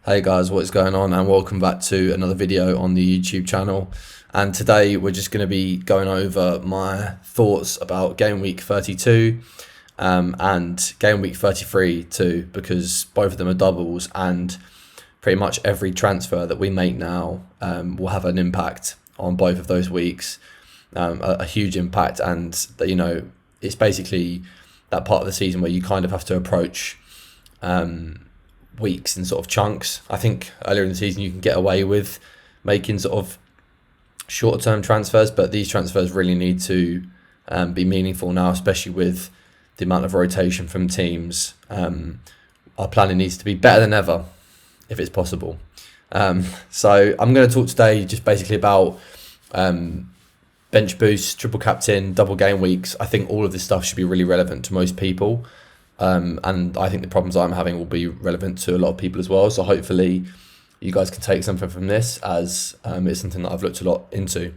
Hey guys, what's going on, and welcome back to another video on the YouTube channel. And today we're just going to be going over my thoughts about game week 32 and game week 33 too, because both of them are doubles, and pretty much every transfer that we make now will have an impact on both of those weeks, a huge impact. And that, it's basically that part of the season where you kind of have to approach weeks in sort of chunks. I think earlier in the season you can get away with making sort of shorter term transfers, but these transfers really need to be meaningful now, especially with the amount of rotation from teams. Our planning needs to be better than ever if it's possible. So I'm going to talk today just basically about bench boost, triple captain, double game weeks. I think all of this stuff should be really relevant to most people. And I think the problems I'm having will be relevant to a lot of people as well. So hopefully you guys can take something from this, as it's something that I've looked a lot into.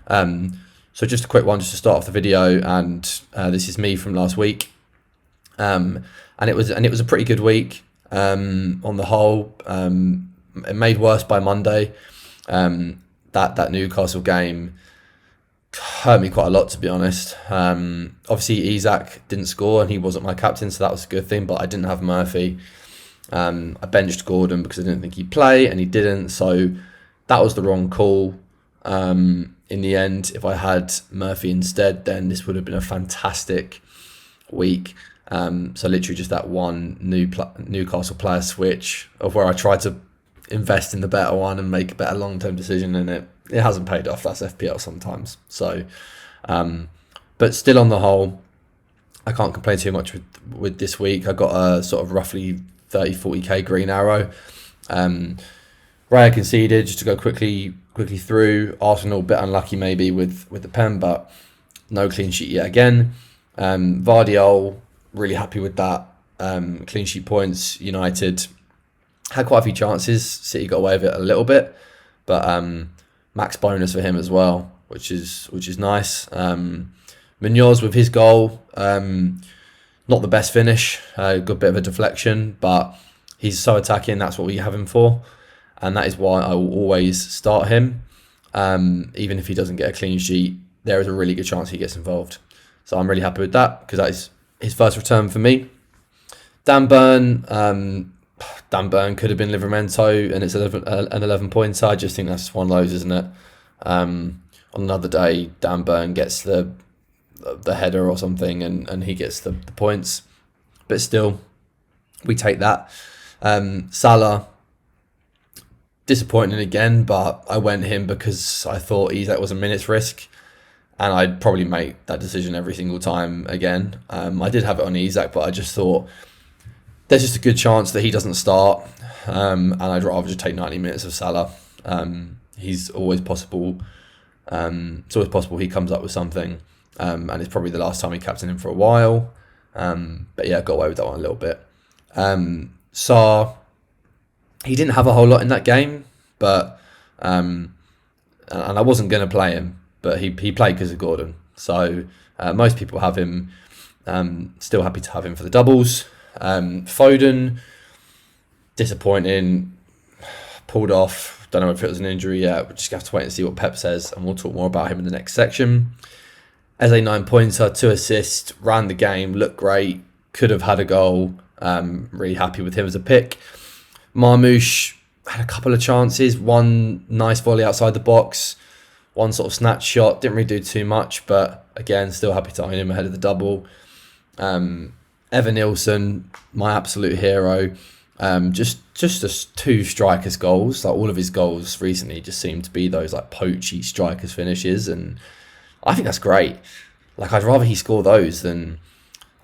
So just a quick one just to start off the video, and this is me from last week. And it was a pretty good week on the whole. It made worse by Monday. That Newcastle game hurt me quite a lot, to be honest. Obviously Isak didn't score and he wasn't my captain, so that was a good thing, but I didn't have Murphy. I benched Gordon because I didn't think he'd play, and he didn't, so that was the wrong call. In the end, if I had Murphy instead, then this would have been a fantastic week. So literally just that one Newcastle player switch of where I tried to invest in the better one and make a better long-term decision, and it hasn't paid off. That's FPL sometimes. So, but still on the whole, I can't complain too much with this week. I got a sort of roughly 30-40k green arrow. Raya conceded, just to go quickly through. Arsenal a bit unlucky maybe with the pen, but no clean sheet yet again. Vardiol, really happy with that. Clean sheet points. United had quite a few chances. City got away with it a little bit, but max bonus for him as well, which is nice. Munoz with his goal, not the best finish, good bit of a deflection, but he's so attacking. That's what we have him for, and that is why I will always start him. Even if he doesn't get a clean sheet, there is a really good chance he gets involved. So I'm really happy with that, because that is his first return for me. Dan Burn could have been Livramento, and it's an 11-pointer. I just think that's one of those, isn't it? On another day, Dan Burn gets the header or something, and he gets the points. But still, we take that. Salah, disappointing again, but I went him because I thought Isak was a minute's risk, and I'd probably make that decision every single time again. I did have it on Isak, but I just thought there's just a good chance that he doesn't start, and I'd rather just take 90 minutes of Salah. He's always possible. It's always possible he comes up with something, and it's probably the last time he captained him for a while. But yeah, got away with that one a little bit. Sarr, he didn't have a whole lot in that game, but and I wasn't going to play him, but he played because of Gordon. So most people have him. Still happy to have him for the doubles. Foden, disappointing, pulled off. Don't know if it was an injury yet. We're just going to have to wait and see what Pep says, and we'll talk more about him in the next section. As a 9-pointer, 2 assists, ran the game, looked great, could have had a goal. Really happy with him as a pick. Marmoush had a couple of chances, one nice volley outside the box, one sort of snatch shot, didn't really do too much, but again, still happy to own him ahead of the double. Evan Nilsson, my absolute hero. Just 2 strikers goals. Like, all of his goals recently just seem to be those like poachy strikers finishes, and I think that's great. Like, I'd rather he score those than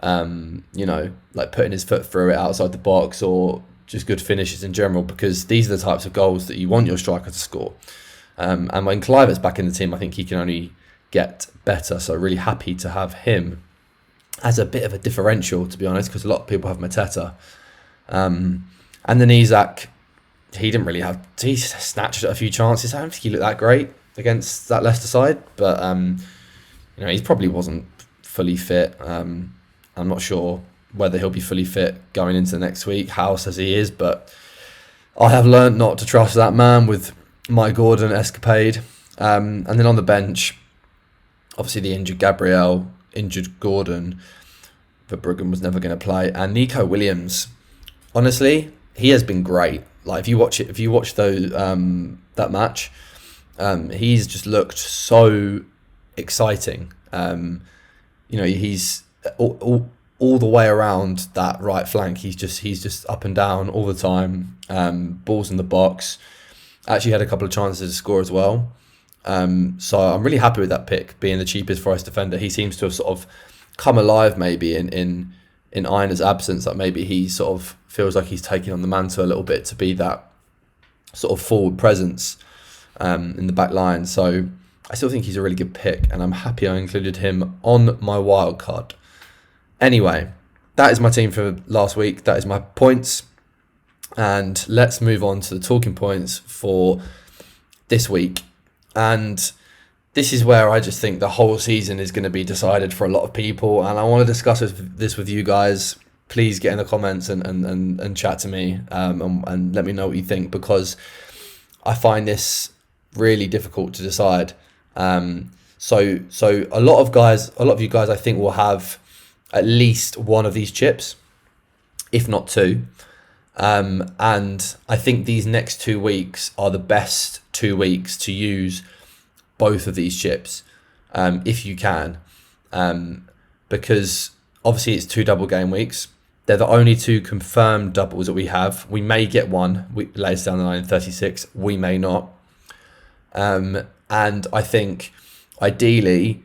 like putting his foot through it outside the box, or just good finishes in general, because these are the types of goals that you want your striker to score. And when Kluivert's back in the team, I think he can only get better. So really happy to have him as a bit of a differential, to be honest, because a lot of people have Mateta. And then Isak, he snatched a few chances. I don't think he looked that great against that Leicester side, but he probably wasn't fully fit. I'm not sure whether he'll be fully fit going into next week. Howe says he is, but I have learnt not to trust that man with my Gordon escapade. And then on the bench, obviously the injured Gabriel, injured Gordon, but Bruggen was never going to play. And Nico Williams, honestly, he has been great. Like if you watch those that match, he's just looked so exciting. He's all the way around that right flank. He's just up and down all the time. Balls in the box. Actually had a couple of chances to score as well. So I'm really happy with that pick, being the cheapest for us defender. He seems to have sort of come alive maybe in Iron's absence, that maybe he sort of feels like he's taking on the mantle a little bit to be that sort of forward presence in the back line. So I still think he's a really good pick, and I'm happy I included him on my wild card. Anyway, that is my team for last week. That is my points. And let's move on to the talking points for this week. And this is where I just think the whole season is going to be decided for a lot of people. And I want to discuss this with you guys. Please get in the comments and chat to me and let me know what you think, because I find this really difficult to decide. So a lot of you guys, I think, will have at least one of these chips, if not two. And I think these next 2 weeks are the best 2 weeks to use both of these chips, if you can, because obviously it's 2 double game weeks. They're the only 2 confirmed doubles that we have. We may get one later down the line in 36. We may not. And I think ideally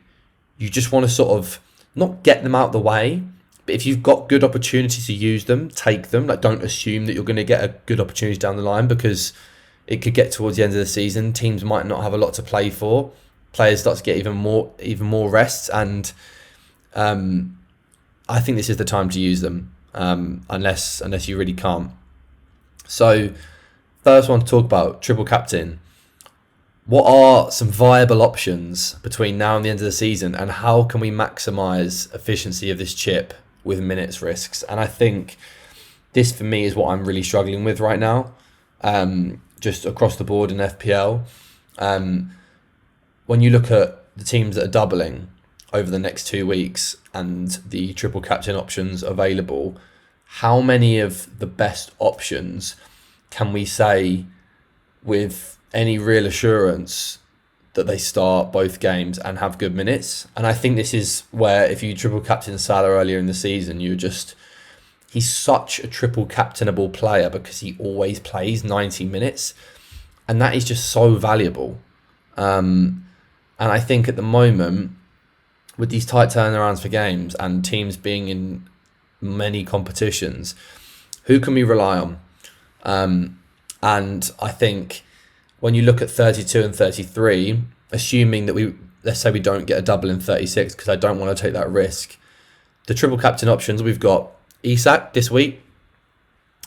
you just want to sort of not get them out the way, but if you've got good opportunities to use them, take them. Like, don't assume that you're going to get a good opportunity down the line, because it could get towards the end of the season. Teams might not have a lot to play for. Players start to get even more rests, and I think this is the time to use them, unless you really can't. So, first one to talk about, triple captain. What are some viable options between now and the end of the season, and how can we maximise efficiency of this chip with minutes risks? And I think this, for me, is what I'm really struggling with right now, just across the board in FPL. When you look at the teams that are doubling over the next 2 weeks and the triple captain options available, how many of the best options can we say with any real assurance that they start both games and have good minutes? And I think this is where, if you triple captain Salah earlier in the season, he's such a triple captainable player because he always plays 90 minutes, and that is just so valuable. And I think at the moment, with these tight turnarounds for games and teams being in many competitions, who can we rely on? And I think when you look at 32 and 33, assuming that let's say we don't get a double in 36, because I don't want to take that risk, the triple captain options, we've got Isak this week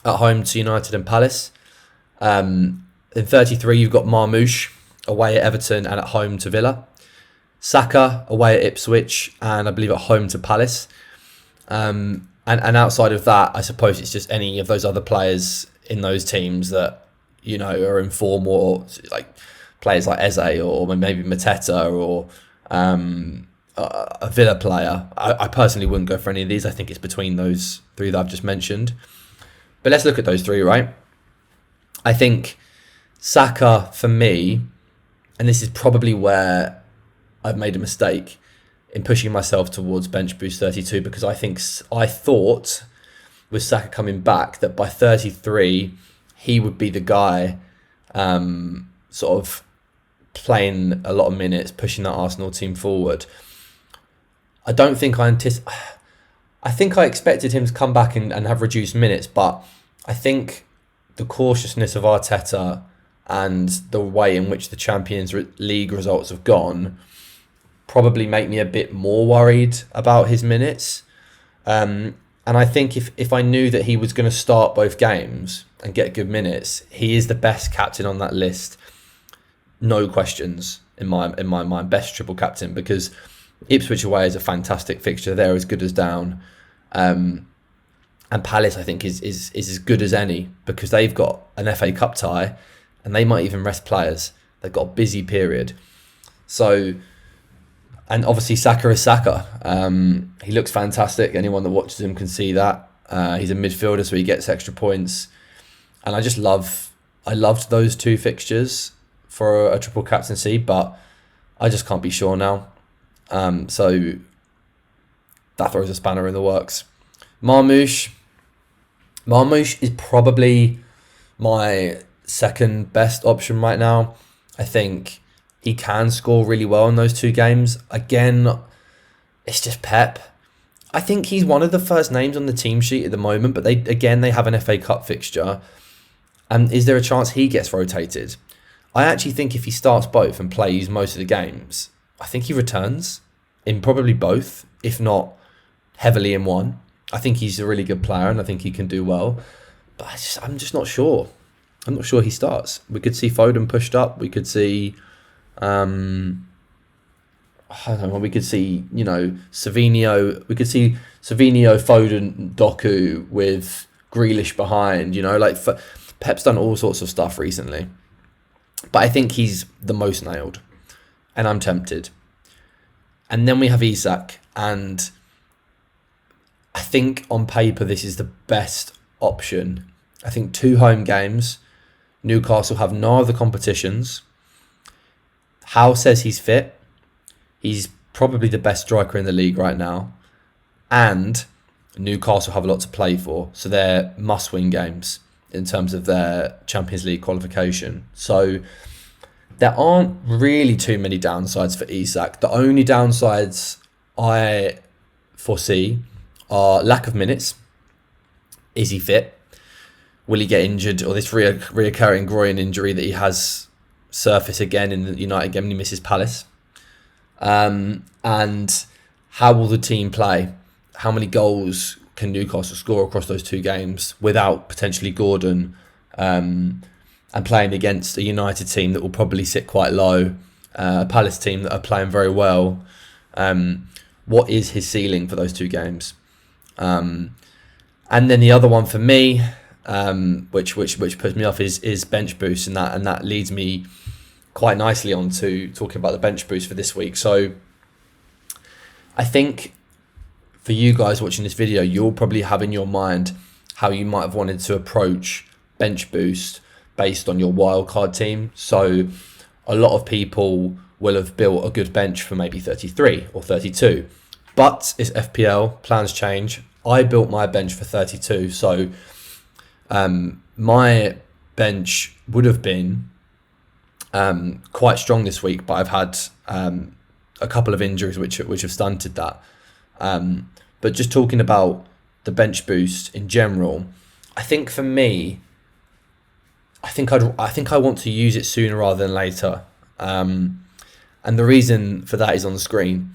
at home to United and Palace. In 33, you've got Marmoush away at Everton and at home to Villa. Saka away at Ipswich and I believe at home to Palace. And outside of that, I suppose it's just any of those other players in those teams that, you know, are in form, or like players like Eze or maybe Mateta or a Villa player. I personally wouldn't go for any of these. I think it's between those 3 that I've just mentioned. But let's look at those 3, right? I think Saka, for me, and this is probably where I've made a mistake in pushing myself towards bench boost 32, because I thought with Saka coming back that by 33 he would be the guy sort of playing a lot of minutes, pushing that Arsenal team forward. I don't think I think I expected him to come back and have reduced minutes, but I think the cautiousness of Arteta and the way in which the Champions League results have gone probably make me a bit more worried about his minutes. And I think if I knew that he was going to start both games and get good minutes, he is the best captain on that list. No questions in my mind, best triple captain, because Ipswich away is a fantastic fixture. They're as good as down. And Palace, I think, is as good as any, because they've got an FA Cup tie and they might even rest players. They've got a busy period. So, and obviously Saka is Saka. He looks fantastic. Anyone that watches him can see that. He's a midfielder, so he gets extra points. And I loved those two fixtures for a triple captaincy, but I just can't be sure now. So that throws a spanner in the works. Marmoush is probably my second best option right now. I think he can score really well in those two games. Again, it's just Pep. I think he's one of the first names on the team sheet at the moment, but they have an FA Cup fixture. And is there a chance he gets rotated? I actually think if he starts both and plays most of the games, I think he returns in probably both, if not heavily in one. I think he's a really good player and I think he can do well. But I'm just not sure. I'm not sure he starts. We could see Foden pushed up. We could see, I don't know, we could see, Savinho. We could see Savinho, Foden, Doku with Grealish behind, Pep's done all sorts of stuff recently. But I think he's the most nailed. And I'm tempted. And then we have Isak. And I think on paper this is the best option. I think 2 home games. Newcastle have no other competitions. Howe says he's fit. He's probably the best striker in the league right now. And Newcastle have a lot to play for. So they're must-win games in terms of their Champions League qualification. So there aren't really too many downsides for Isak. The only downsides I foresee are lack of minutes. Is he fit? Will he get injured? Or this reoccurring groin injury that he has surface again in the United game when he misses Palace? And how will the team play? How many goals can Newcastle score across those 2 games without potentially Gordon and playing against a United team that will probably sit quite low, a Palace team that are playing very well? What is his ceiling for those 2 games? And then the other one for me, which puts me off, is bench boost, and that leads me quite nicely on to talking about the bench boost for this week. So I think for you guys watching this video, you'll probably have in your mind how you might have wanted to approach bench boost based on your wildcard team. So a lot of people will have built a good bench for maybe 33 or 32, but it's FPL, plans change. I built my bench for 32, so my bench would have been quite strong this week, but I've had a couple of injuries which have stunted that. But just talking about the bench boost in general, I think for me, I think I want to use it sooner rather than later. And the reason for that is on the screen.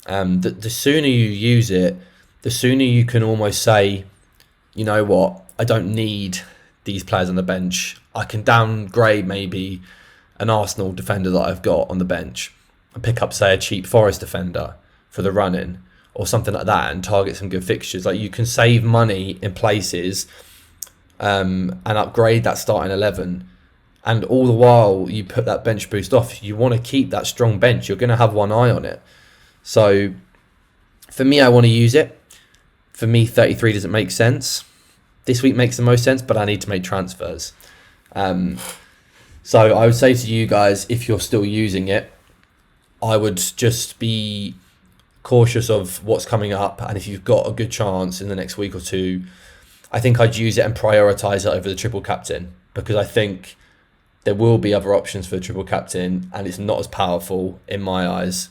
The sooner you use it, the sooner you can almost say, you know what, I don't need these players on the bench. I can downgrade maybe an Arsenal defender that I've got on the bench and pick up, say, a cheap Forest defender for the run-in or something like that and target some good fixtures. Like, you can save money in places and upgrade that starting 11. And all the while you put that bench boost off, you want to keep that strong bench. You're going to have one eye on it. So for me, I want to use it. For me, 33 doesn't make sense. This week makes the most sense, but I need to make transfers. So I would say to you guys, if you're still using it, I would just be cautious of what's coming up. And if you've got a good chance in the next week or two, I think I'd use it and prioritise it over the triple captain, because I think there will be other options for the triple captain and it's not as powerful in my eyes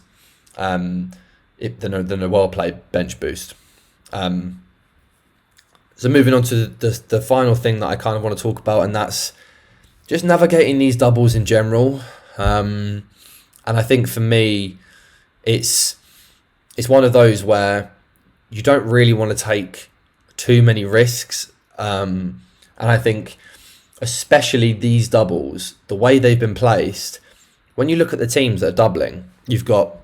than a well-played bench boost. So moving on to the final thing that I kind of want to talk about, and that's just navigating these doubles in general. And I think for me, it's one of those where you don't really want to take too many risks. And I think especially these doubles, the way they've been placed, when you look at the teams that are doubling, you've got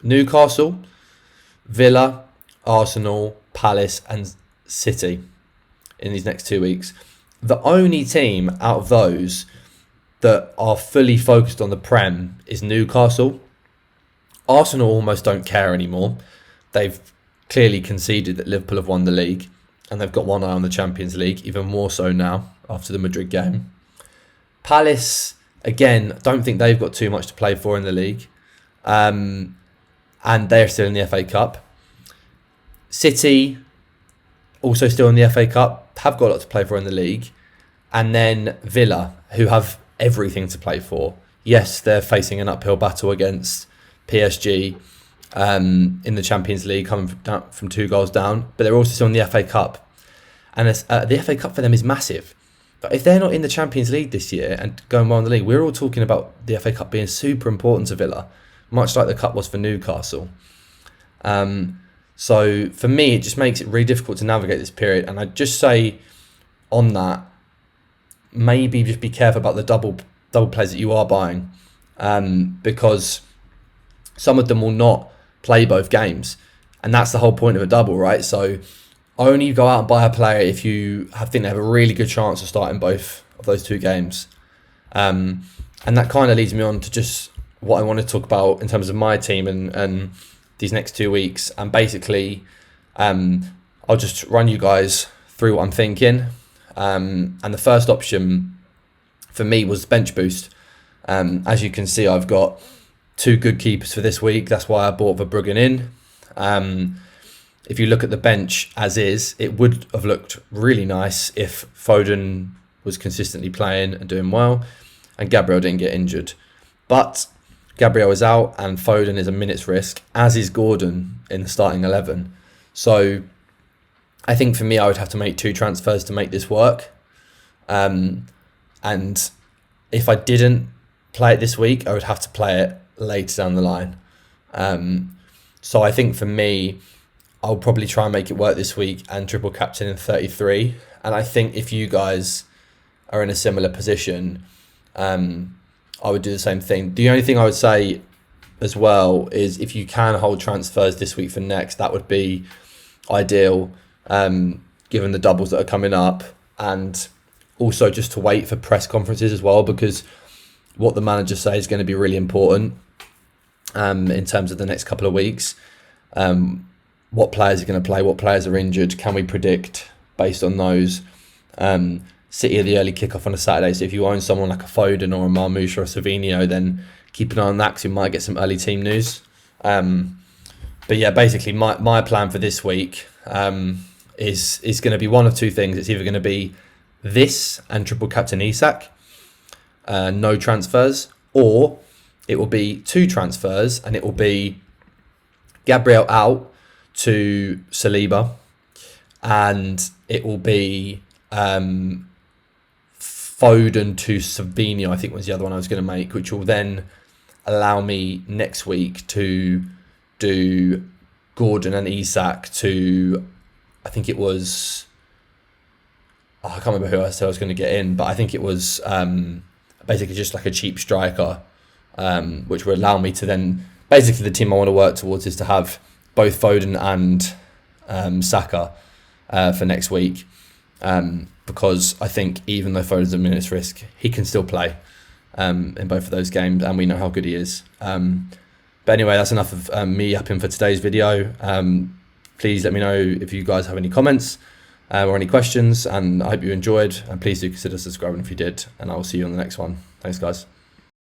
Newcastle, Villa, Arsenal, Palace and City. in these next 2 weeks. The only team out of those that are fully focused on the Prem is Newcastle. Arsenal almost don't care anymore. They've clearly conceded that Liverpool have won the league, and they've got one eye on the Champions League, even more so now after the Madrid game. Palace, again, don't think they've got too much to play for in the league. And they're still in the FA Cup. City, also still in the FA Cup, have got a lot to play for in the league. And then Villa, who have everything to play for. Yes, they're facing an uphill battle against PSG in the Champions League, coming from 2 goals down, but they're also still in the FA Cup. And the FA Cup for them is massive. But if they're not in the Champions League this year and going well in the league, we're all talking about the FA Cup being super important to Villa, much like the Cup was for Newcastle. So for me, it just makes it really difficult to navigate this period. And I'd just say on that, maybe just be careful about the double plays that you are buying, because some of them will not play both games, and that's the whole point of a double, right? So only go out and buy a player if you think they have a really good chance of starting both of those 2 games. And that kind of leads me on to just what I want to talk about in terms of my team and these next 2 weeks. And basically, I'll just run you guys through what I'm thinking. And the first option for me was bench boost. As you can see, I've got 2 good keepers for this week. That's why I bought Verbruggen in. If you look at the bench as is, it would have looked really nice if Foden was consistently playing and doing well and Gabriel didn't get injured. But Gabriel is out and Foden is a minute's risk, as is Gordon in the starting 11. So I think for me, I would have to make 2 transfers to make this work. And if I didn't play it this week, I would have to play it later down the line. So I think for me, I'll probably try and make it work this week and triple captain in 33. And I think if you guys are in a similar position, I would do the same thing. The only thing I would say as well is if you can hold transfers this week for next, that would be ideal, given the doubles that are coming up, and also just to wait for press conferences as well, because what the manager says is going to be really important in terms of the next couple of weeks. What players are going to play, what players are injured, can we predict based on those? City are the early kickoff on a Saturday, so if you own someone like a Foden or a Marmoush or a Savinho, then keep an eye on that because you might get some early team news. But yeah, basically my plan for this week is going to be one of 2 things. It's either going to be this and triple captain Isak, no transfers, or it will be 2 transfers and it will be Gabriel out to Saliba, and it will be Foden to Savinho, I think was the other one I was going to make, which will then allow me next week to do Gordon and Isak to, I think it was, I can't remember who I said I was going to get in, but I think it was basically just like a cheap striker, which will allow me to then, basically the team I want to work towards is to have both Foden and Saka for next week, because I think even though Foden's a minute's risk, he can still play in both of those games, and we know how good he is. But anyway, that's enough of me upping for today's video. Please let me know if you guys have any comments or any questions, and I hope you enjoyed, and please do consider subscribing if you did, and I will see you on the next one. Thanks guys.